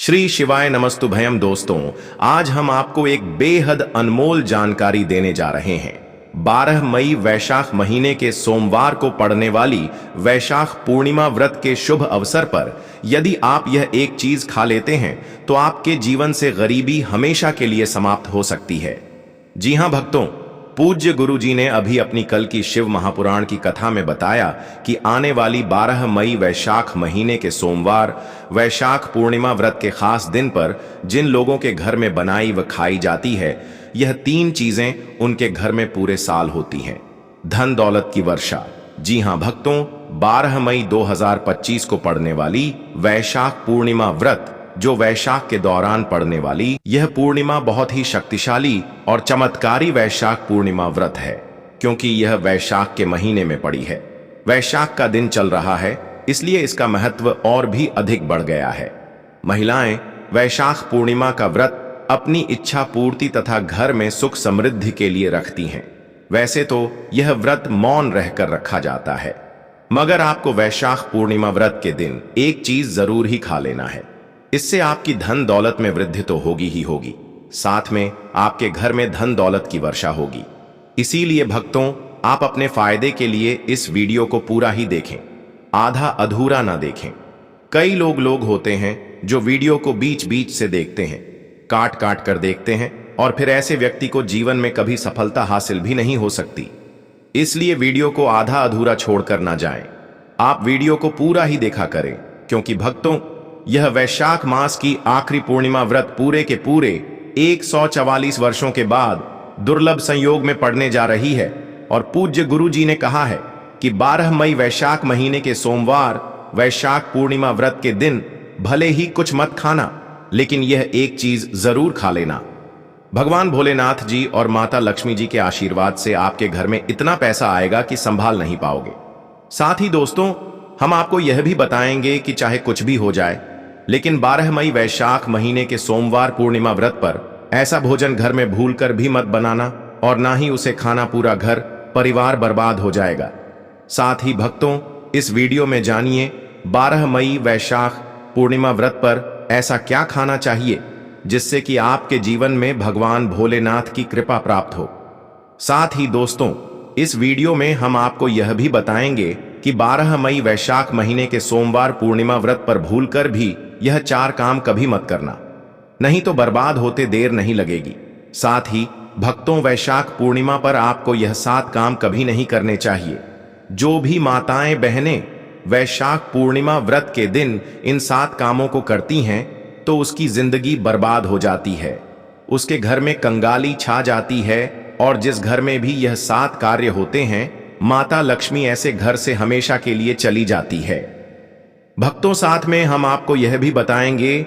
श्री शिवाय नमस्तुभयम दोस्तों, आज हम आपको एक बेहद अनमोल जानकारी देने जा रहे हैं। 12 मई वैशाख महीने के सोमवार को पड़ने वाली वैशाख पूर्णिमा व्रत के शुभ अवसर पर यदि आप यह एक चीज खा लेते हैं तो आपके जीवन से गरीबी हमेशा के लिए समाप्त हो सकती है। जी हां भक्तों, पूज्य गुरु जी ने अभी अपनी कल की शिव महापुराण की कथा में बताया कि आने वाली 12 मई वैशाख महीने के सोमवार वैशाख पूर्णिमा व्रत के खास दिन पर जिन लोगों के घर में बनाई व खाई जाती है, यह 3 चीजें उनके घर में पूरे साल होती हैं। धन दौलत की वर्षा। जी हां भक्तों, 12 मई 2025 को पड़ने वाली वैशाख पूर्णिमा व्रत, जो वैशाख के दौरान पड़ने वाली यह पूर्णिमा बहुत ही शक्तिशाली और चमत्कारी वैशाख पूर्णिमा व्रत है, क्योंकि यह वैशाख के महीने में पड़ी है। वैशाख का दिन चल रहा है, इसलिए इसका महत्व और भी अधिक बढ़ गया है। महिलाएं वैशाख पूर्णिमा का व्रत अपनी इच्छा पूर्ति तथा घर में सुख समृद्धि के लिए रखती हैं। वैसे तो यह व्रत मौन रहकर रखा जाता है, मगर आपको वैशाख पूर्णिमा व्रत के दिन एक चीज जरूर ही खा लेना है। इससे आपकी धन दौलत में वृद्धि तो होगी ही होगी, साथ में आपके घर में धन दौलत की वर्षा होगी। इसीलिए भक्तों, आप अपने फायदे के लिए इस वीडियो को पूरा ही देखें, आधा अधूरा ना देखें। कई लोग होते हैं जो वीडियो को बीच बीच से देखते हैं, काट काट कर देखते हैं, और फिर ऐसे व्यक्ति को जीवन में कभी सफलता हासिल भी नहीं हो सकती। इसलिए वीडियो को आधा अधूरा छोड़कर ना जाएं। आप वीडियो को पूरा ही देखा करें, क्योंकि भक्तों, यह वैशाख मास की आखिरी पूर्णिमा व्रत पूरे के पूरे 144 वर्षों के बाद दुर्लभ संयोग में पड़ने जा रही है। और पूज्य गुरु जी ने कहा है कि 12 मई वैशाख महीने के सोमवार वैशाख पूर्णिमा व्रत के दिन भले ही कुछ मत खाना, लेकिन यह एक चीज जरूर खा लेना। भगवान भोलेनाथ जी और माता लक्ष्मी जी के आशीर्वाद से आपके घर में इतना पैसा आएगा कि संभाल नहीं पाओगे। साथ ही दोस्तों, हम आपको यह भी बताएंगे कि चाहे कुछ भी हो जाए, लेकिन 12 मई वैशाख महीने के सोमवार पूर्णिमा व्रत पर ऐसा भोजन घर में भूलकर भी मत बनाना, और ना ही उसे खाना पूरा घर परिवार बर्बाद हो जाएगा। साथ ही भक्तों, इस वीडियो में जानिए 12 मई वैशाख पूर्णिमा व्रत पर ऐसा क्या खाना चाहिए जिससे कि आपके जीवन में भगवान भोलेनाथ की कृपा प्राप्त हो। साथ ही दोस्तों, इस वीडियो में हम आपको यह भी बताएंगे कि 12 मई वैशाख महीने के सोमवार पूर्णिमा व्रत पर भूलकर भी यह 4 काम कभी मत करना, नहीं तो बर्बाद होते देर नहीं लगेगी। साथ ही भक्तों, वैशाख पूर्णिमा पर आपको यह 7 काम कभी नहीं करने चाहिए। जो भी माताएं बहनें वैशाख पूर्णिमा व्रत के दिन इन 7 कामों को करती हैं तो उसकी जिंदगी बर्बाद हो जाती है, उसके घर में कंगाली छा जाती है, और जिस घर में भी यह 7 कार्य होते हैं, माता लक्ष्मी ऐसे घर से हमेशा के लिए चली जाती है। भक्तों, साथ में हम आपको यह भी बताएंगे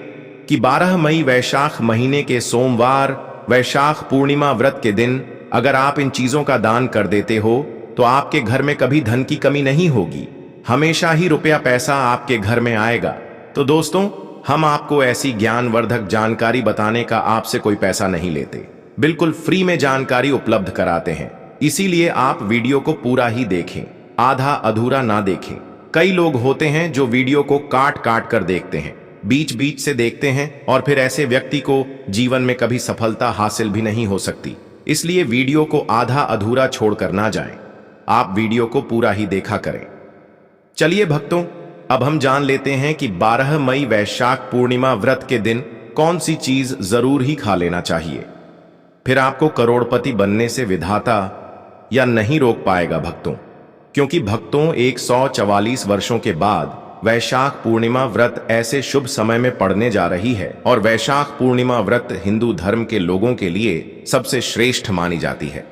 कि 12 मई वैशाख महीने के सोमवार वैशाख पूर्णिमा व्रत के दिन अगर आप इन चीजों का दान कर देते हो तो आपके घर में कभी धन की कमी नहीं होगी, हमेशा ही रुपया पैसा आपके घर में आएगा। तो दोस्तों, हम आपको ऐसी ज्ञानवर्धक जानकारी बताने का आपसे कोई पैसा नहीं लेते, बिल्कुल फ्री में जानकारी उपलब्ध कराते हैं। इसीलिए आप वीडियो को पूरा ही देखें, आधा अधूरा ना देखें। कई लोग होते हैं जो वीडियो को काट काट कर देखते हैं, बीच बीच से देखते हैं, और फिर ऐसे व्यक्ति को जीवन में कभी सफलता हासिल भी नहीं हो सकती। इसलिए वीडियो को आधा अधूरा छोड़कर ना जाएं, आप वीडियो को पूरा ही देखा करें। चलिए भक्तों, अब हम जान लेते हैं कि 12 मई वैशाख पूर्णिमा व्रत के दिन कौन सी चीज जरूर ही खा लेना चाहिए। फिर आपको करोड़पति बनने से विधाता या नहीं रोक पाएगा भक्तों, क्योंकि भक्तों 144 वर्षों के बाद वैशाख पूर्णिमा व्रत ऐसे शुभ समय में पड़ने जा रही है, और वैशाख पूर्णिमा व्रत हिंदू धर्म के लोगों के लिए सबसे श्रेष्ठ मानी जाती है।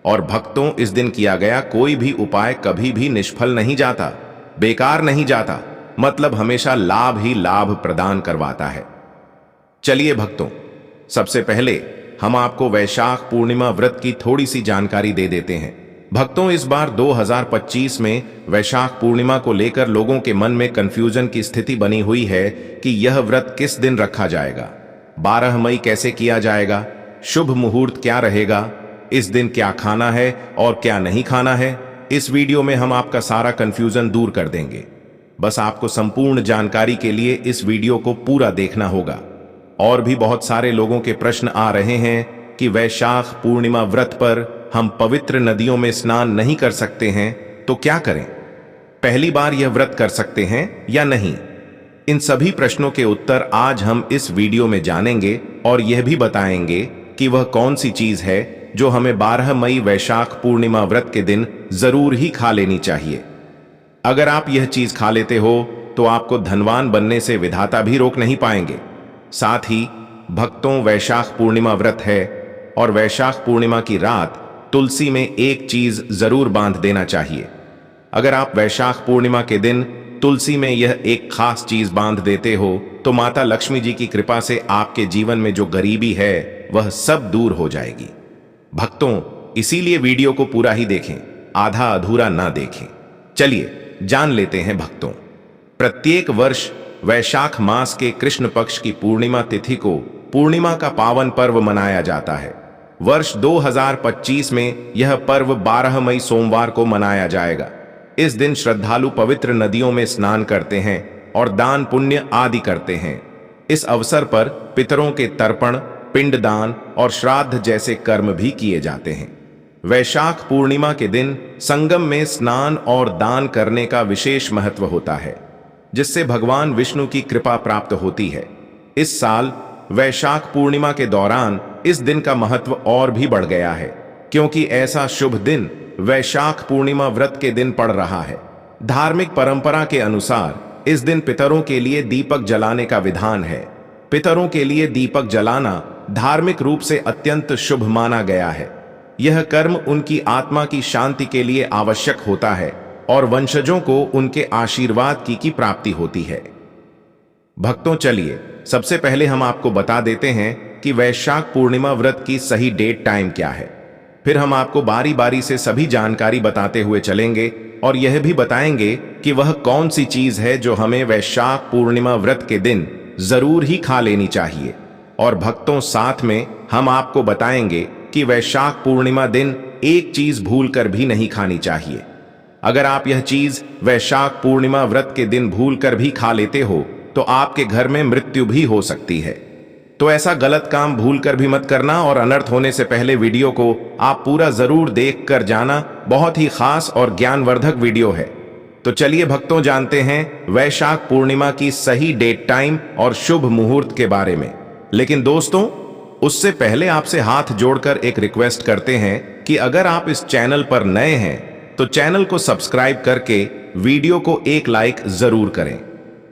और भक्तों, इस दिन किया गया कोई भी उपाय कभी भी निष्फल नहीं जाता, बेकार नहीं जाता, मतलब हमेशा लाभ ही लाभ प्रदान करवाता है। चलिए भक्तों, सबसे पहले हम आपको वैशाख पूर्णिमा व्रत की थोड़ी सी जानकारी दे देते हैं। भक्तों, इस बार 2025 में वैशाख पूर्णिमा को लेकर लोगों के मन में कंफ्यूजन की स्थिति बनी हुई है कि यह व्रत किस दिन रखा जाएगा, 12 मई कैसे किया जाएगा, शुभ मुहूर्त क्या रहेगा, इस दिन क्या खाना है और क्या नहीं खाना है। इस वीडियो में हम आपका सारा कंफ्यूजन दूर कर देंगे। बस आपको संपूर्ण जानकारी के लिए इस वीडियो को पूरा देखना होगा। और भी बहुत सारे लोगों के प्रश्न आ रहे हैं कि वैशाख पूर्णिमा व्रत पर हम पवित्र नदियों में स्नान नहीं कर सकते हैं, तो क्या करें? पहली बार यह व्रत कर सकते हैं या नहीं? इन सभी प्रश्नों के उत्तर आज हम इस वीडियो में जानेंगे और यह भी बताएंगे कि वह कौन सी चीज है जो हमें 12 मई वैशाख पूर्णिमा व्रत के दिन जरूर ही खा लेनी चाहिए। अगर आप यह चीज खा लेते हो तो आपको धनवान बनने से विधाता भी रोक नहीं पाएंगे। साथ ही भक्तों, वैशाख पूर्णिमा व्रत है और वैशाख पूर्णिमा की रात तुलसी में एक चीज जरूर बांध देना चाहिए। अगर आप वैशाख पूर्णिमा के दिन तुलसी में यह एक खास चीज बांध देते हो तो माता लक्ष्मी जी की कृपा से आपके जीवन में जो गरीबी है वह सब दूर हो जाएगी। भक्तों, इसीलिए वीडियो को पूरा ही देखें, आधा अधूरा ना देखें। चलिए जान लेते हैं भक्तों। प्रत्येक वर्ष वैशाख मास के कृष्ण पक्ष की पूर्णिमा तिथि को पूर्णिमा का पावन पर्व मनाया जाता है। वर्ष 2025 में यह पर्व 12 मई सोमवार को मनाया जाएगा। इस दिन श्रद्धालु पवित्र नदियों में स्नान करते हैं और दान पुण्य आदि करते हैं। इस अवसर पर पितरों के तर्पण, पिंडदान और श्राद्ध जैसे कर्म भी किए जाते हैं। वैशाख पूर्णिमा के दिन संगम में स्नान और दान करने का विशेष महत्व होता है, जिससे भगवान विष्णु की कृपा प्राप्त होती है। इस साल वैशाख पूर्णिमा के दौरान इस दिन का महत्व और भी बढ़ गया है, क्योंकि ऐसा शुभ दिन वैशाख पूर्णिमा व्रत के दिन पड़ रहा है। धार्मिक परंपरा के अनुसार इस दिन पितरों के लिए दीपक जलाने का विधान है। पितरों के लिए दीपक जलाना धार्मिक रूप से अत्यंत शुभ माना गया है। यह कर्म उनकी आत्मा की शांति के लिए आवश्यक होता है और वंशजों को उनके आशीर्वाद की प्राप्ति होती है। भक्तों, चलिए सबसे पहले हम आपको बता देते हैं कि वैशाख पूर्णिमा व्रत की सही डेट टाइम क्या है। फिर हम आपको बारी बारी से सभी जानकारी बताते हुए चलेंगे और यह भी बताएंगे कि वह कौन सी चीज है जो हमें वैशाख पूर्णिमा व्रत के दिन जरूर ही खा लेनी चाहिए। और भक्तों, साथ में हम आपको बताएंगे कि वैशाख पूर्णिमा दिन एक चीज भूल कर भी नहीं खानी चाहिए। अगर आप यह चीज वैशाख पूर्णिमा व्रत के दिन भूल कर भी खा लेते हो तो आपके घर में मृत्यु भी हो सकती है। तो ऐसा गलत काम भूल कर भी मत करना और अनर्थ होने से पहले वीडियो को आप पूरा जरूर देख कर जाना। बहुत ही खास और ज्ञानवर्धक वीडियो है। तो चलिए भक्तों, जानते हैं वैशाख पूर्णिमा की सही डेट टाइम और शुभ मुहूर्त के बारे में। लेकिन दोस्तों, उससे पहले आपसे हाथ जोड़कर एक रिक्वेस्ट करते हैं कि अगर आप इस चैनल पर नए हैं तो चैनल को सब्सक्राइब करके वीडियो को एक लाइक जरूर करें।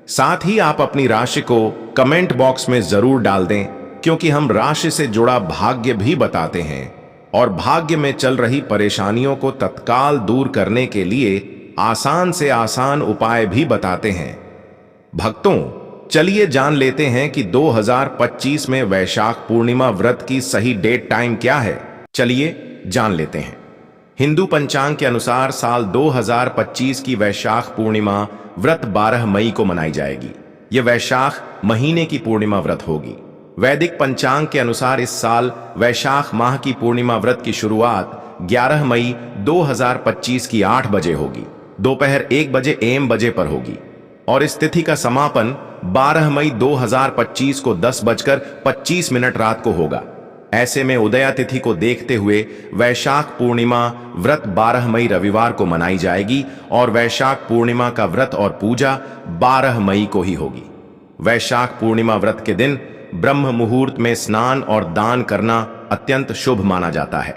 साथ ही आप अपनी राशि को कमेंट बॉक्स में जरूर डाल दें, क्योंकि हम राशि से जुड़ा भाग्य भी बताते हैं और भाग्य में चल रही परेशानियों को तत्काल दूर करने के लिए आसान से आसान उपाय भी बताते हैं। भक्तों, चलिए जान लेते हैं कि 2025 में वैशाख पूर्णिमा व्रत की सही डेट टाइम क्या है। चलिए जान लेते हैं। हिंदू पंचांग के अनुसार साल 2025 की वैशाख पूर्णिमा व्रत 12 मई को मनाई जाएगी। यह वैशाख महीने की पूर्णिमा व्रत होगी। वैदिक पंचांग के अनुसार इस साल वैशाख माह की पूर्णिमा व्रत की शुरुआत 11 मई 2025 की 8 बजे होगी, दोपहर 1 बजे AM बजे पर होगी और इस तिथि का समापन 12 मई 2025 को 10:25 रात को होगा। ऐसे में उदया तिथि को देखते हुए वैशाख पूर्णिमा व्रत 12 मई रविवार को मनाई जाएगी और वैशाख पूर्णिमा का व्रत और पूजा 12 मई को ही होगी। वैशाख पूर्णिमा व्रत के दिन ब्रह्म मुहूर्त में स्नान और दान करना अत्यंत शुभ माना जाता है।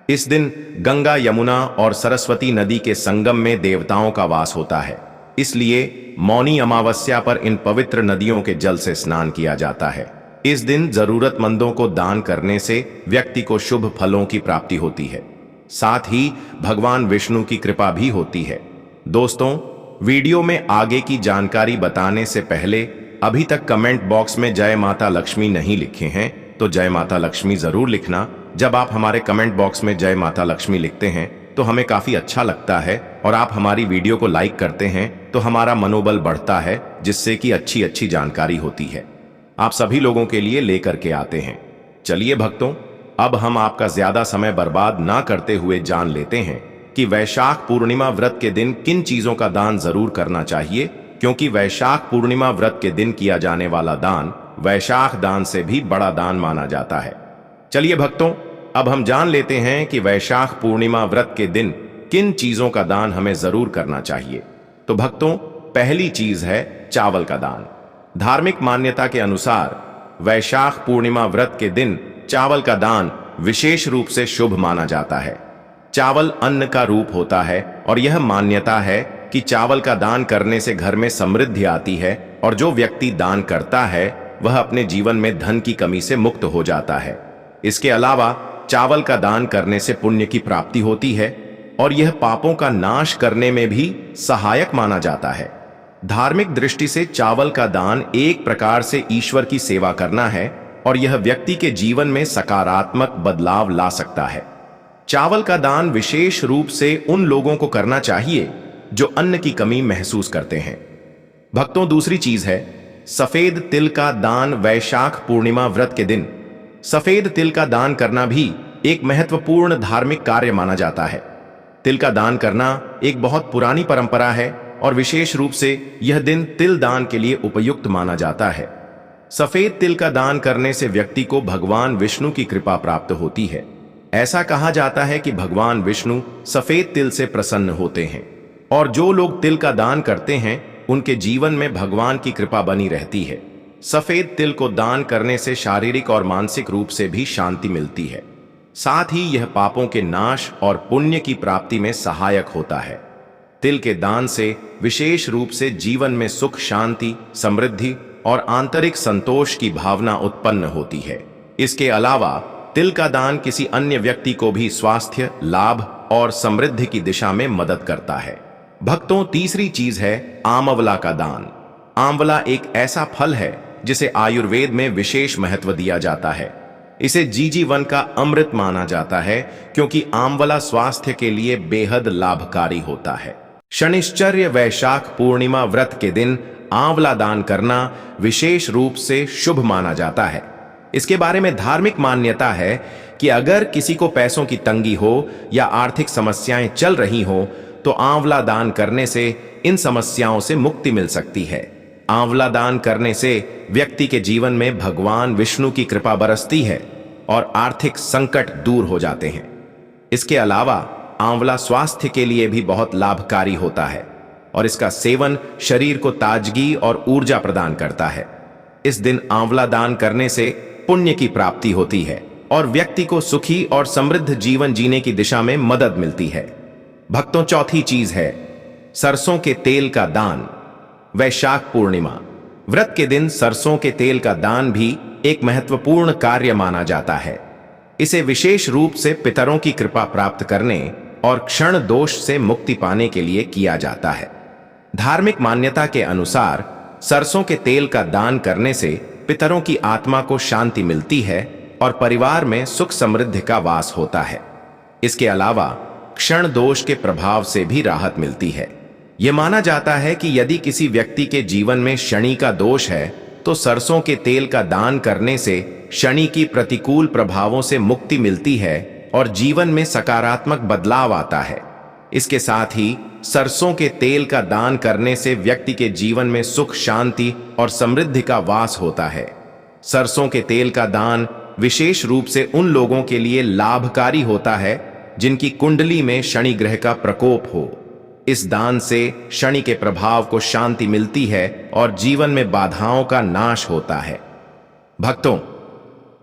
इस दिन गंगा, यमुना और सरस्वती नदी के संगम में देवताओं का वास होता है। इसलिए मौनी अमावस्या पर इन पवित्र नदियों के जल से स्नान किया जाता है। इस दिन जरूरतमंदों को दान करने से व्यक्ति को शुभ फलों की प्राप्ति होती है। साथ ही भगवान विष्णु की कृपा भी होती है। दोस्तों, वीडियो में आगे की जानकारी बताने से पहले अभी तक कमेंट बॉक्स में जय माता लक्ष्मी नहीं लिखे हैं तो जय माता लक्ष्मी जरूर लिखना। जब आप हमारे कमेंट बॉक्स में जय माता लक्ष्मी लिखते हैं तो हमें काफी अच्छा लगता है और आप हमारी वीडियो को लाइक करते हैं तो हमारा मनोबल बढ़ता है, जिससे कि अच्छी अच्छी जानकारी होती है आप सभी लोगों के लिए लेकर के आते हैं। चलिए भक्तों, अब हम आपका ज्यादा समय बर्बाद ना करते हुए जान लेते हैं कि वैशाख पूर्णिमा व्रत के दिन किन चीजों का दान जरूर करना चाहिए, क्योंकि वैशाख पूर्णिमा व्रत के दिन किया जाने वाला दान वैशाख दान से भी बड़ा दान माना जाता है। चलिए भक्तों, अब हम जान लेते हैं कि वैशाख पूर्णिमा व्रत के दिन किन चीजों का दान हमें जरूर करना चाहिए। तो भक्तों, पहली चीज है चावल का दान। धार्मिक मान्यता के अनुसार वैशाख पूर्णिमा व्रत के दिन चावल का दान विशेष रूप से शुभ माना जाता है। चावल अन्न का रूप होता है और यह मान्यता है कि चावल का दान करने से घर में समृद्धि आती है और जो व्यक्ति दान करता है वह अपने जीवन में धन की कमी से मुक्त हो जाता है। इसके अलावा चावल का दान करने से पुण्य की प्राप्ति होती है और यह पापों का नाश करने में भी सहायक माना जाता है। धार्मिक दृष्टि से चावल का दान एक प्रकार से ईश्वर की सेवा करना है और यह व्यक्ति के जीवन में सकारात्मक बदलाव ला सकता है। चावल का दान विशेष रूप से उन लोगों को करना चाहिए जो अन्न की कमी महसूस करते हैं। भक्तों, दूसरी चीज है सफेद तिल का दान वैशाख पूर्णिमा व्रत के दिन। सफेद तिल का दान करना भी एक महत्वपूर्ण धार्मिक कार्य माना जाता है। तिल का दान करना एक बहुत पुरानी परंपरा है और विशेष रूप से यह दिन तिल दान के लिए उपयुक्त माना जाता है। सफेद तिल का दान करने से व्यक्ति को भगवान विष्णु की कृपा प्राप्त होती है। ऐसा कहा जाता है कि भगवान विष्णु सफेद तिल से प्रसन्न होते हैं और जो लोग तिल का दान करते हैं उनके जीवन में भगवान की कृपा बनी रहती है। सफेद तिल को दान करने से शारीरिक और मानसिक रूप से भी शांति मिलती है। साथ ही यह पापों के नाश और पुण्य की प्राप्ति में सहायक होता है। तिल के दान से विशेष रूप से जीवन में सुख, शांति, समृद्धि और आंतरिक संतोष की भावना उत्पन्न होती है। इसके अलावा तिल का दान किसी अन्य व्यक्ति को भी स्वास्थ्य, लाभ और समृद्धि की दिशा में मदद करता है। भक्तों, तीसरी चीज है आंवला का दान। आंवला एक ऐसा फल है जिसे आयुर्वेद में विशेष महत्व दिया जाता है। इसे जीवन का अमृत माना जाता है क्योंकि आंवला स्वास्थ्य के लिए बेहद लाभकारी होता है। शनिश्चर्य वैशाख पूर्णिमा व्रत के दिन आंवला दान करना विशेष रूप से शुभ माना जाता है। इसके बारे में धार्मिक मान्यता है कि अगर किसी को पैसों की तंगी हो या आर्थिक समस्याएं चल रही हो तो आंवला दान करने से इन समस्याओं से मुक्ति मिल सकती है। आंवला दान करने से व्यक्ति के जीवन में भगवान विष्णु की कृपा बरसती है और आर्थिक संकट दूर हो जाते हैं। इसके अलावा आंवला स्वास्थ्य के लिए भी बहुत लाभकारी होता है और इसका सेवन शरीर को ताजगी और ऊर्जा प्रदान करता है। इस दिन आंवला दान करने से पुण्य की प्राप्ति होती है और व्यक्ति को सुखी और समृद्ध जीवन जीने की दिशा में मदद मिलती है। भक्तों, चौथी चीज है सरसों के तेल का दान। वैशाख पूर्णिमा व्रत के दिन सरसों के तेल का दान भी एक महत्वपूर्ण कार्य माना जाता है। इसे विशेष रूप से पितरों की कृपा प्राप्त करने और क्षण दोष से मुक्ति पाने के लिए किया जाता है। धार्मिक मान्यता के अनुसार सरसों के तेल का दान करने से पितरों की आत्मा को शांति मिलती है और परिवार में सुख समृद्धि का वास होता है। इसके अलावा क्षण दोष के प्रभाव से भी राहत मिलती है। यह माना जाता है कि यदि किसी व्यक्ति के जीवन में शनि का दोष है तो सरसों के तेल का दान करने से शनि की प्रतिकूल प्रभावों से मुक्ति मिलती है और जीवन में सकारात्मक बदलाव आता है। इसके साथ ही सरसों के तेल का दान करने से व्यक्ति के जीवन में सुख, शांति और समृद्धि का वास होता है। सरसों के तेल का दान विशेष रूप से उन लोगों के लिए लाभकारी होता है जिनकी कुंडली में शनि ग्रह का प्रकोप हो। इस दान से शनि के प्रभाव को शांति मिलती है और जीवन में बाधाओं का नाश होता है। भक्तों,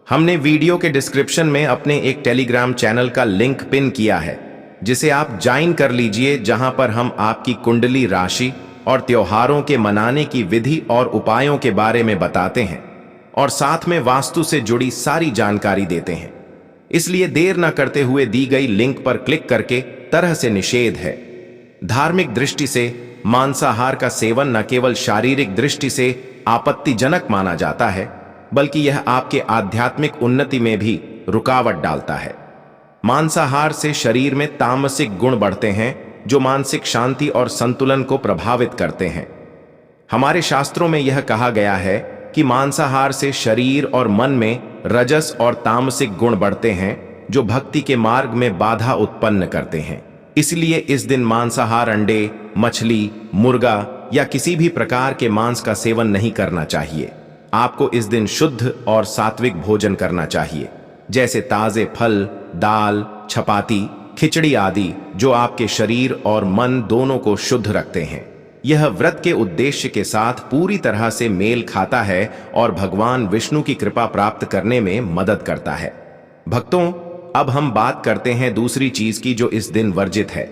हमने वीडियो के डिस्क्रिप्शन में अपने एक टेलीग्राम चैनल का लिंक पिन किया है जिसे आप ज्वाइन कर लीजिए, जहां पर हम आपकी कुंडली राशि और त्योहारों के मनाने की विधि और उपायों के बारे में बताते हैं और साथ में वास्तु से जुड़ी सारी जानकारी देते हैं। इसलिए देर न करते हुए दी गई लिंक पर क्लिक करके तरह से निषेध है। धार्मिक दृष्टि से मांसाहार का सेवन न केवल शारीरिक दृष्टि से आपत्तिजनक माना जाता है बल्कि यह आपके आध्यात्मिक उन्नति में भी रुकावट डालता है। मांसाहार से शरीर में तामसिक गुण बढ़ते हैं जो मानसिक शांति और संतुलन को प्रभावित करते हैं। हमारे शास्त्रों में यह कहा गया है कि मांसाहार से शरीर और मन में रजस और तामसिक गुण बढ़ते हैं जो भक्ति के मार्ग में बाधा उत्पन्न करते हैं। इसलिए इस दिन मांसाहार अंडे, मछली, मुर्गा या किसी भी प्रकार के मांस का सेवन नहीं करना चाहिए। आपको इस दिन शुद्ध और सात्विक भोजन करना चाहिए, जैसे ताजे फल, दाल, चपाती, खिचड़ी आदि, जो आपके शरीर और मन दोनों को शुद्ध रखते हैं। यह व्रत के उद्देश्य के साथ पूरी तरह से मेल खाता है और भगवान विष्णु की कृपा प्राप्त करने में मदद करता है। भक्तों, अब हम बात करते हैं दूसरी चीज की जो इस दिन वर्जित है।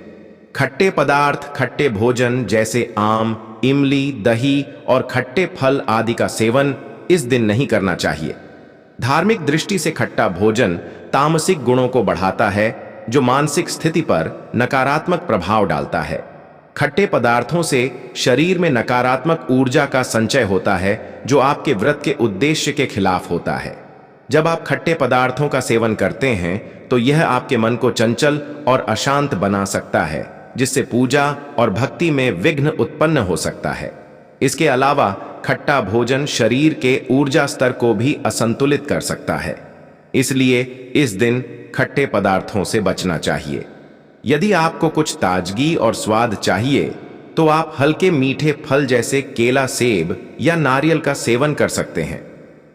खट्टे पदार्थ, खट्टे भोजन जैसे आम, इमली, दही और खट्टे फल आदि का सेवन इस दिन नहीं करना चाहिए। धार्मिक दृष्टि से खट्टा भोजन तामसिक गुणों को बढ़ाता है, जो मानसिक स्थिति पर नकारात्मक प्रभाव डालता है। खट्टे पदार्थों से शरीर में नकारात्मक ऊर्जा का संचय होता है, जो आपके व्रत के उद्देश्य के खिलाफ होता है। जब आप खट्टे पदार्थों का सेवन करते हैं तो यह आपके मन को चंचल और अशांत बना सकता है, जिससे पूजा और भक्ति में विघ्न उत्पन्न हो सकता है। इसके अलावा खट्टा भोजन शरीर के ऊर्जा स्तर को भी असंतुलित कर सकता है, इसलिए इस दिन खट्टे पदार्थों से बचना चाहिए। यदि आपको कुछ ताजगी और स्वाद चाहिए तो आप हल्के मीठे फल जैसे केला, सेब या नारियल का सेवन कर सकते हैं।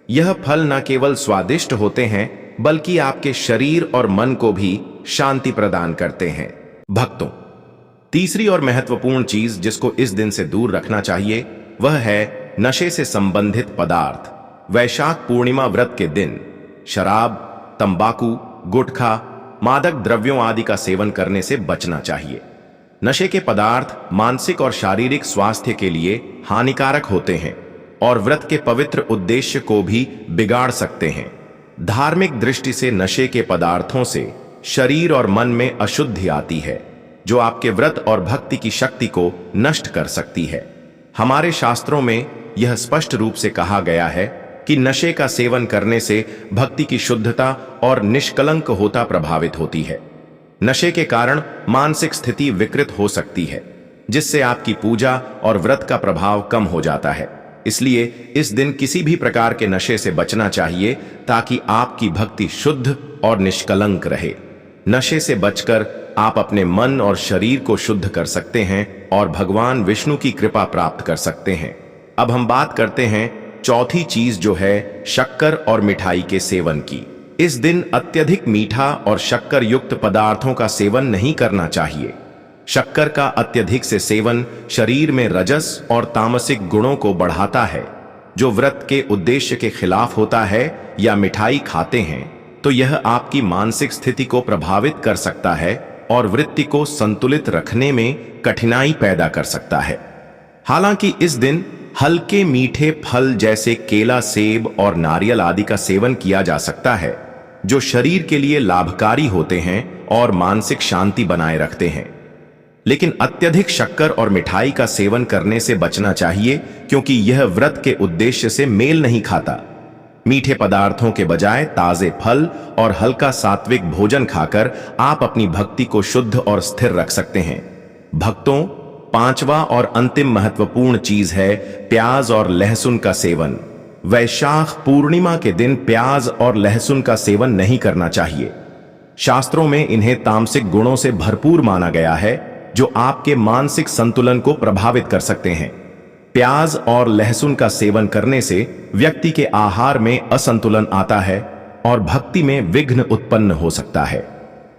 यह फल न केवल स्वादिष्ट होते हैं बल्कि आपके शरीर और मन को भी शांति प्रदान करते हैं। भक्तों, तीसरी और महत्वपूर्ण चीज जिसको इस दिन से दूर रखना चाहिए वह है नशे से संबंधित पदार्थ। वैशाख पूर्णिमा व्रत के दिन शराब, तंबाकू, गुटखा, मादक द्रव्यों आदि का सेवन करने से बचना चाहिए। नशे के पदार्थ मानसिक और शारीरिक स्वास्थ्य के लिए हानिकारक होते हैं और व्रत के पवित्र उद्देश्य को भी बिगाड़ सकते हैं। धार्मिक दृष्टि से नशे के पदार्थों से शरीर और मन में अशुद्धि आती है, जो आपके व्रत और भक्ति की शक्ति को नष्ट कर सकती है। हमारे शास्त्रों में यह स्पष्ट रूप से कहा गया है कि नशे का सेवन करने से भक्ति की शुद्धता और निष्कलंक होता प्रभावित होती है। नशे के कारण मानसिक स्थिति विकृत हो सकती है, जिससे आपकी पूजा और व्रत का प्रभाव कम हो जाता है। इसलिए इस दिन किसी भी प्रकार के नशे से बचना चाहिए ताकि आपकी भक्ति शुद्ध और निष्कलंक रहे। नशे से बचकर आप अपने मन और शरीर को शुद्ध कर सकते हैं और भगवान विष्णु की कृपा प्राप्त कर सकते हैं। अब हम बात करते हैं चौथी चीज जो है शक्कर और मिठाई के सेवन की। इस दिन अत्यधिक मीठा और शक्कर युक्त पदार्थों का सेवन नहीं करना चाहिए। शक्कर का अत्यधिक से सेवन शरीर में रजस और तामसिक गुणों को बढ़ाता है, जो व्रत के उद्देश्य के खिलाफ होता है। या मिठाई खाते हैं तो यह आपकी मानसिक स्थिति को प्रभावित कर सकता है और वृत्ति को संतुलित रखने में कठिनाई पैदा कर सकता है। हालांकि इस दिन हल्के मीठे फल जैसे केला, सेब और नारियल आदि का सेवन किया जा सकता है, जो शरीर के लिए लाभकारी होते हैं और मानसिक शांति बनाए रखते हैं। लेकिन अत्यधिक शक्कर और मिठाई का सेवन करने से बचना चाहिए, क्योंकि यह व्रत के उद्देश्य से मेल नहीं खाता। मीठे पदार्थों के बजाय ताजे फल और हल्का सात्विक भोजन खाकर आप अपनी भक्ति को शुद्ध और स्थिर रख सकते हैं। भक्तों, पांचवा और अंतिम महत्वपूर्ण चीज है प्याज और लहसुन का सेवन। वैशाख पूर्णिमा के दिन प्याज और लहसुन का सेवन नहीं करना चाहिए। शास्त्रों में इन्हें तामसिक गुणों से भरपूर माना गया है, जो आपके मानसिक संतुलन को प्रभावित कर सकते हैं। प्याज और लहसुन का सेवन करने से व्यक्ति के आहार में असंतुलन आता है और भक्ति में विघ्न उत्पन्न हो सकता है।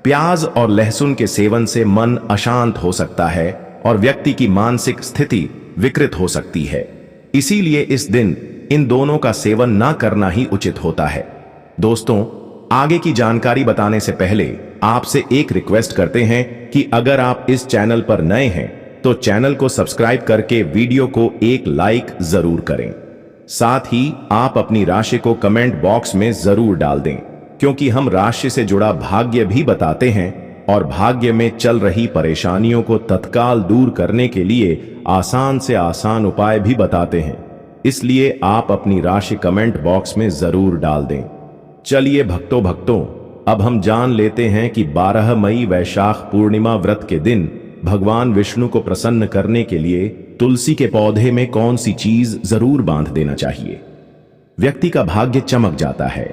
प्याज और लहसुन के सेवन से मन अशांत हो सकता है और व्यक्ति की मानसिक स्थिति विकृत हो सकती है। इसीलिए इस दिन इन दोनों का सेवन ना करना ही उचित होता है। दोस्तों, आगे की जानकारी बताने से पहले आपसे एक रिक्वेस्ट करते हैं कि अगर आप इस चैनल पर नए हैं तो चैनल को सब्सक्राइब करके वीडियो को एक लाइक जरूर करें। साथ ही आप अपनी राशि को कमेंट बॉक्स में जरूर डाल दें, क्योंकि हम राशि से जुड़ा भाग्य भी बताते हैं और भाग्य में चल रही परेशानियों को तत्काल दूर करने के लिए आसान से आसान उपाय भी बताते हैं। इसलिए आप अपनी राशि कमेंट बॉक्स में जरूर डाल दें। चलिए भक्तों, अब हम जान लेते हैं कि 12 मई वैशाख पूर्णिमा व्रत के दिन भगवान विष्णु को प्रसन्न करने के लिए तुलसी के पौधे में कौन सी चीज जरूर बांध देना चाहिए। व्यक्ति का भाग्य चमक जाता है।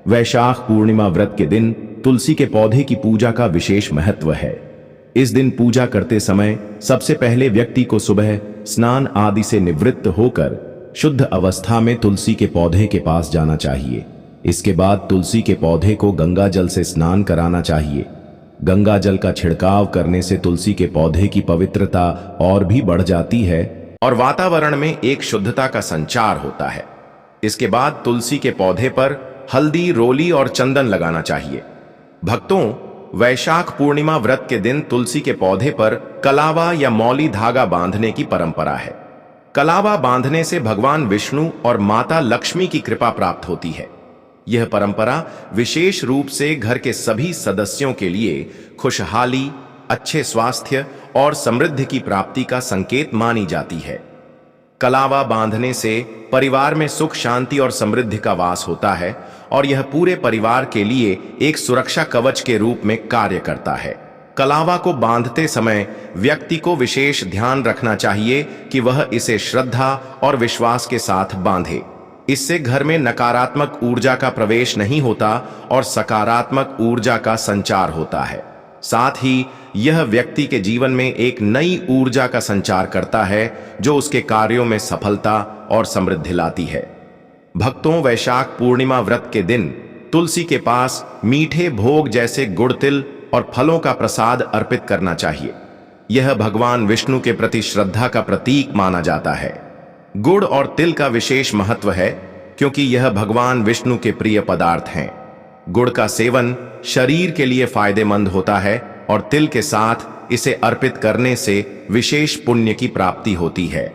वैशाख पूर्णिमा व्रत के दिन तुलसी के पौधे की पूजा का विशेष महत्व है। इस दिन पूजा करते समय सबसे पहले व्यक्ति को सुबह स्नान आदि से निवृत्त होकर शुद्ध अवस्था में तुलसी के पौधे के पास जाना चाहिए। इसके बाद तुलसी के पौधे को गंगा जल से स्नान कराना चाहिए। गंगा जल का छिड़काव करने से तुलसी के पौधे की पवित्रता और भी बढ़ जाती है और वातावरण में एक शुद्धता का संचार होता है। इसके बाद तुलसी के पौधे पर हल्दी, रोली और चंदन लगाना चाहिए। भक्तों, वैशाख पूर्णिमा व्रत के दिन तुलसी के पौधे पर कलावा या मौली धागा बांधने की परंपरा है। कलावा बांधने से भगवान विष्णु और माता लक्ष्मी की कृपा प्राप्त होती है। यह परंपरा विशेष रूप से घर के सभी सदस्यों के लिए खुशहाली, अच्छे स्वास्थ्य और समृद्धि की प्राप्ति का संकेत मानी जाती है। कलावा बांधने से परिवार में सुख, शांति और समृद्धि का वास होता है और यह पूरे परिवार के लिए एक सुरक्षा कवच के रूप में कार्य करता है। कलावा को बांधते समय व्यक्ति को विशेष ध्यान रखना चाहिए कि वह इसे श्रद्धा और विश्वास के साथ बांधे। इससे घर में नकारात्मक ऊर्जा का प्रवेश नहीं होता और सकारात्मक ऊर्जा का संचार होता है। साथ ही यह व्यक्ति के जीवन में एक नई ऊर्जा का संचार करता है जो उसके कार्यों में सफलता और समृद्धि लाती है। भक्तों, वैशाख पूर्णिमा व्रत के दिन तुलसी के पास मीठे भोग जैसे गुड़, तिल और फलों का प्रसाद अर्पित करना चाहिए। यह भगवान विष्णु के प्रति श्रद्धा का प्रतीक माना जाता है। गुड़ और तिल का विशेष महत्व है क्योंकि यह भगवान विष्णु के प्रिय पदार्थ हैं। गुड़ का सेवन शरीर के लिए फायदेमंद होता है और तिल के साथ इसे अर्पित करने से विशेष पुण्य की प्राप्ति होती है।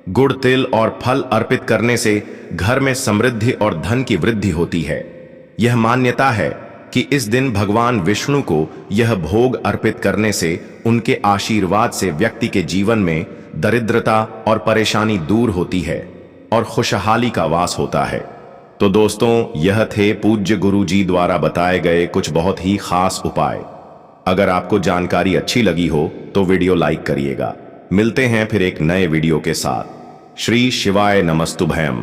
गुड़, तिल और फल अर्पित करने से घर में समृद्धि और धन की वृद्धि होती है। यह मान्यता है कि इस दिन भगवान विष्णु को यह भोग अर्पित करने से उनके आशीर्वाद से व्यक्ति के जीवन में दरिद्रता और परेशानी दूर होती है और खुशहाली का वास होता है। तो दोस्तों, यह थे पूज्य गुरु जी द्वारा बताए गए कुछ बहुत ही खास उपाय। अगर आपको जानकारी अच्छी लगी हो तो वीडियो लाइक करिएगा। मिलते हैं फिर एक नए वीडियो के साथ। श्री शिवाय नमस्तुभयम।